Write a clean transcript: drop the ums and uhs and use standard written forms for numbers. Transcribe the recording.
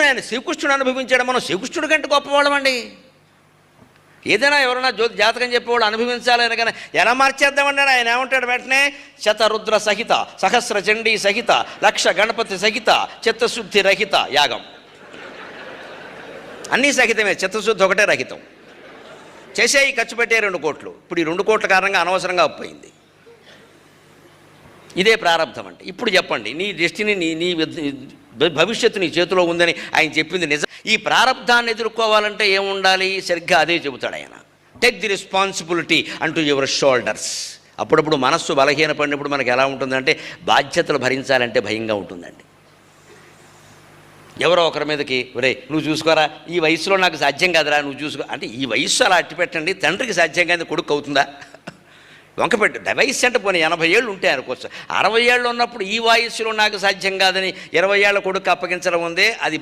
ఆయన శ్రీకృష్ణుడు అనుభవించాడు, మనం శ్రీకృష్ణుడి కంటే గొప్పవాళ్ళమండి. ఏదైనా ఎవరైనా జాతకం చెప్పేవాళ్ళు అనుభవించాలని కానీ ఎలా మార్చేద్దామండి ఆయన ఏమంటాడు వెంటనే, శతరుద్ర సహిత, సహస్ర చండీ సహిత, లక్ష గణపతి సహిత, చిత్తశుద్ధి రహిత యాగం. అన్నీ సహితమే, చిత్తశుద్ధి ఒకటే రహితం. చేసేయి ఖర్చు పెట్టే 2 కోట్లు. ఇప్పుడు ఈ 2 కోట్ల కారణంగా అనవసరంగా అప్పయింది. ఇదే ప్రారంధం అంటే. ఇప్పుడు చెప్పండి, నీ డెస్టినీ నీ భవిష్యత్తు నీ చేతిలో ఉందని ఆయన చెప్పింది నిజం. ఈ ప్రారంధాన్ని ఎదుర్కోవాలంటే ఏముండాలి? సరిగ్గా అదే చెబుతాడు ఆయన. టేక్ ది రెస్పాన్సిబిలిటీ అంటూ యువర్ షోల్డర్స్. అప్పుడప్పుడు మనస్సు బలహీన పడినప్పుడు మనకు ఎలా ఉంటుందంటే, బాధ్యతలు భరించాలంటే భయంగా ఉంటుందండి. ఎవరో ఒకరి మీదకి, ఒరే నువ్వు చూసుకోరా, ఈ వయసులో నాకు సాధ్యం కాదురా, నువ్వు చూసుకో అంటే, ఈ వయస్సు అలా అట్టి పెట్టండి, తండ్రికి సాధ్యం కాదు కొడుకు అవుతుందా? వంకపెట్టు. వయస్సు అంటే పోనీ 80 ఏళ్ళు ఉంటాయి అనుకోవచ్చు. 60 ఏళ్ళు ఉన్నప్పుడు ఈ వయస్సులో నాకు సాధ్యం కాదని 20 ఏళ్ళ కొడుకు అప్పగించడం ఉందే, అది